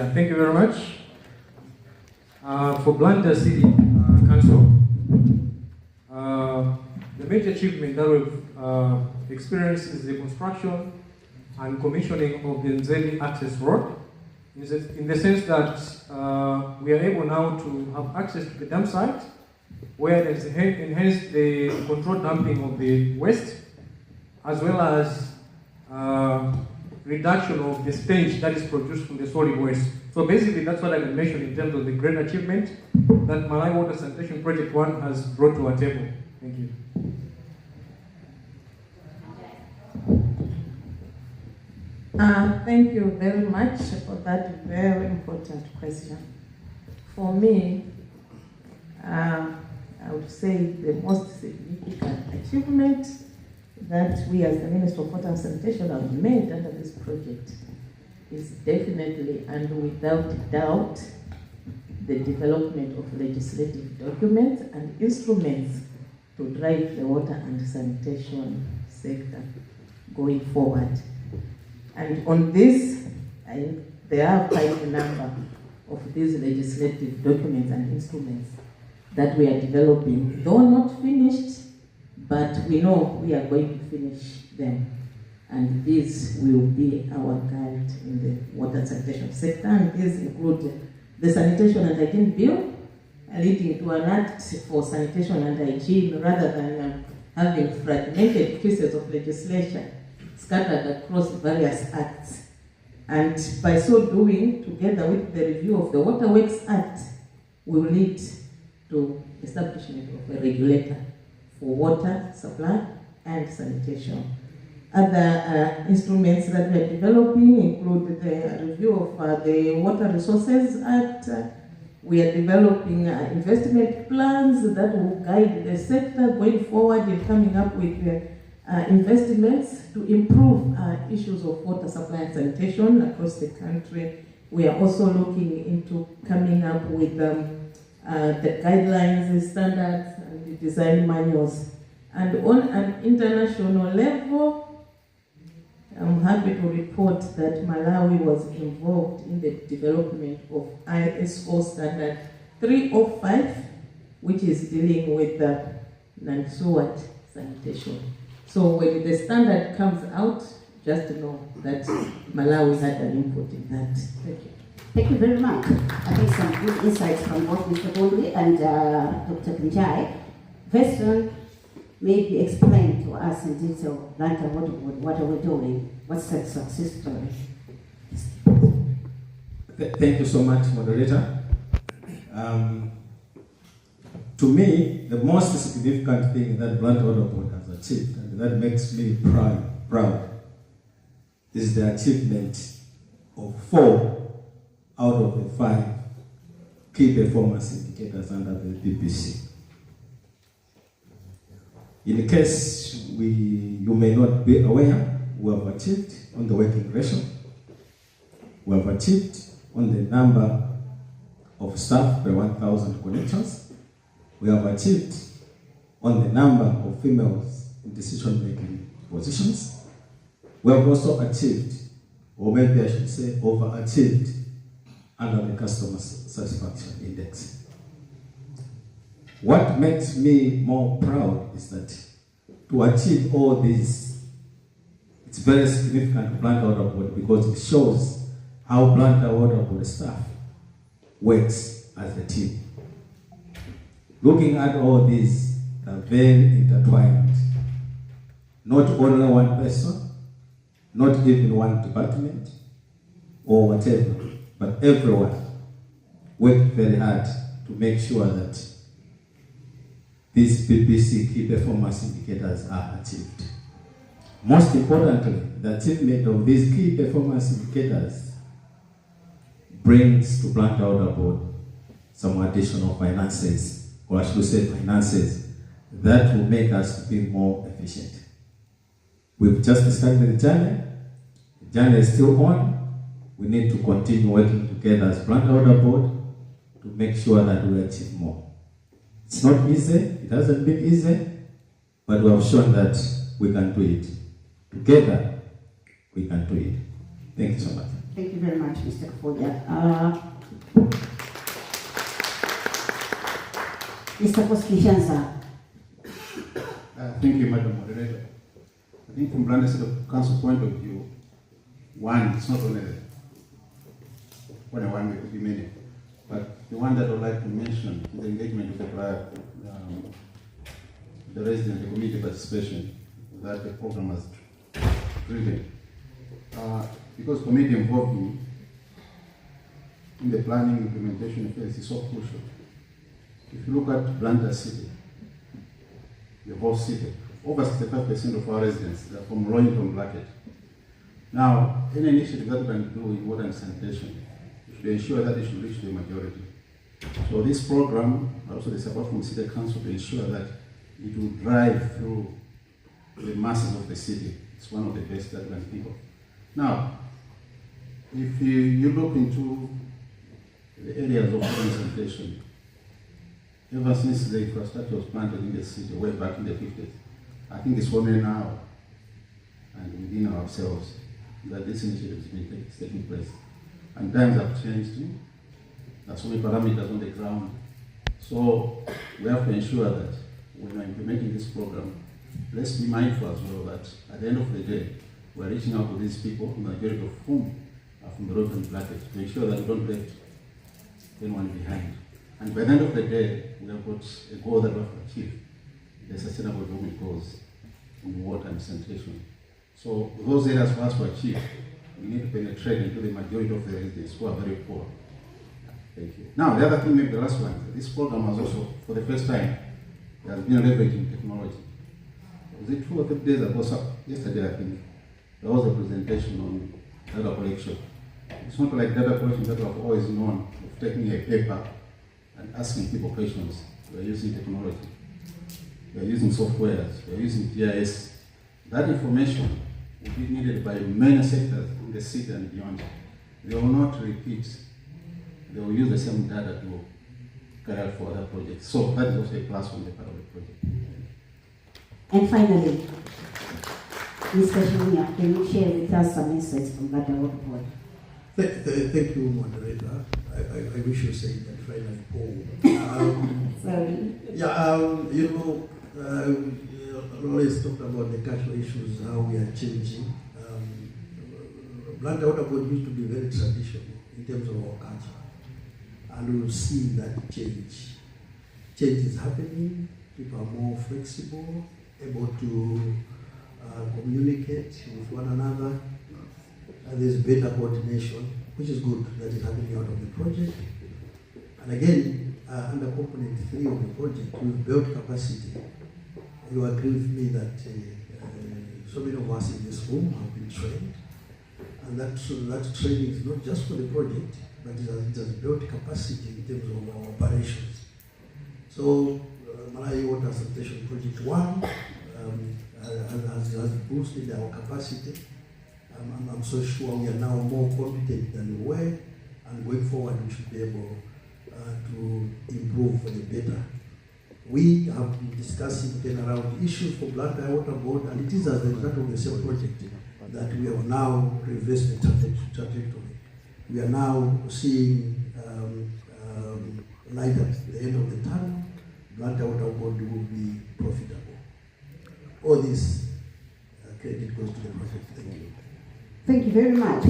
Yeah, thank you very much. For Blantyre City Council, the major achievement that we've experienced is the construction and commissioning of the Nzeli Access Road, in the sense that we are able now to have access to the dump site, where there's enhanced the controlled dumping of the waste, as well as reduction of the stench that is produced from the solid waste. So basically, that's what I can mention in terms of the great achievement that Malawi Water Sanitation Project 1 has brought to our table. Thank you. Thank you very much for that very important question. For me, I would say the most significant achievement that we as the Ministry of Water and Sanitation have made under this project is definitely and without doubt the development of legislative documents and instruments to drive the water and sanitation sector going forward. And on this, there are quite a number of these legislative documents and instruments that we are developing, though not finished, but we know we are going to finish them. And these will be our guide in the water sanitation sector. And these include the Sanitation and Hygiene Bill, leading to an act for sanitation and hygiene rather than having fragmented pieces of legislation scattered across various acts. And by so doing, together with the review of the Water Works Act, will lead to establishment of a regulator for water supply and sanitation. Other instruments that we are developing include the review of the Water Resources Act. We are developing investment plans that will guide the sector going forward in coming up with investments to improve issues of water supply and sanitation across the country. We are also looking into coming up with the guidelines, standards, and the design manuals. And on an international level, I'm happy to report that Malawi was involved in the development of ISO standard 305, which is dealing with non-sewer sanitation. So when the standard comes out, just know that Malawi had an input in that. Thank you. Thank you very much. I think some good insights from both Mr. Bondi and Dr. Kinjai. Very soon, maybe explain to us in detail, Blantyre Water Board, what are we doing? What's that success story? Thank you so much, moderator. To me, the most significant thing that Blantyre Water Board has achieved, and that makes me proud, is the achievement of 4 out of the 5 key performance indicators under the PPC. In case you may not be aware, we have achieved on the working ratio, we have achieved on the number of staff per 1,000 connections, we have achieved on the number of females in decision-making positions, we have also achieved, or maybe I should say overachieved, under the customer satisfaction index. What makes me more proud is that to achieve all this, it's very significant to Blantyre Water Board because it shows how Blantyre Water Board staff works as a team. Looking at all these, are very intertwined. Not only one person, not even one department or whatever, but everyone worked very hard to make sure that these PPC key performance indicators are achieved. Most importantly, the achievement of these key performance indicators brings to Blantyre Water Board some additional finances, or I should say finances, that will make us be more efficient. We've just started the journey. The journey is still on. We need to continue working together as Blantyre Water Board to make sure that we achieve more. It's not easy, it hasn't been easy, but we have shown that we can do it. Together, we can do it. Thank you so much. Thank you very much, Mr. Kafuja. Mr. Koslishanza. Thank you, Madam Moderator. I think from Blantyre City Council point of view, one, it's not only one way, could be many, but the one that I would like to mention is the engagement with the resident, the community participation that the program has driven. Because community involvement in the planning implementation phase is so crucial. If you look at Blantyre City, the whole city, over 65% of our residents are from low-income bracket. Now, any initiative that we can do in water and sanitation, we should ensure that it should reach the majority. So this program, also the support from City Council to ensure that it will drive through the masses of the city. It's one of the best that we can think of. Now, if you look into the areas of water and sanitation, ever since the infrastructure was planted in the city way back in the 50s, I think it's women now and within ourselves that this initiative has been taking place. And times have changed. There are so many parameters on the ground. So we have to ensure that when we're implementing this program, let's be mindful as well that at the end of the day, we're reaching out to these people, the majority of whom are from the low-income bracket, to ensure that we don't leave anyone behind. And by the end of the day, we have got a goal that we have to achieve, the sustainable development goals in water and sanitation. So those areas for us to achieve, we need to penetrate into the majority of the residents who are very poor. Thank you. Now, the other thing, maybe the last one, this program has also, for the first time, there has been leveraging technology. Was it 2 or 3 days ago, yesterday I think, there was a presentation on data collection. It's not like data collection that we have always known, of taking a paper and asking people questions. We're using technology. We're using softwares. We're using GIS. That information will be needed by many sectors in the city and beyond. They will not repeat. They will use the same data to carry out for other projects. So that is also a plus on the part of the project. And finally, Mr. Shimunya, can you share with us some insights from Blantyre Water Board? Thank you, moderator. I wish you said that finally, Paul. Sorry. Yeah, always talked about the cultural issues, how we are changing. Blantyre Water Board used to be very traditional in terms of our culture. And we'll see that change. Change is happening. People are more flexible, able to communicate with one another. And there's better coordination, which is good that is happening out of the project. And again, under component 3 of the project, we've built capacity. You agree with me that so many of us in this room have been trained. And that training is not just for the project, but it has built capacity in terms of our operations. So, Malawi Water Sanitation Project 1 has boosted our capacity. I'm so sure we are now more competent than we were, and going forward we should be able to improve for the better. We have been discussing turnaround issues for Blantyre Water Board, and it is as a result of the same project that we have now reversed the trajectory. We are now seeing light at the end of the tunnel. Blantyre Water Board will be profitable. All this credit goes to the project. Thank you. Thank you very much.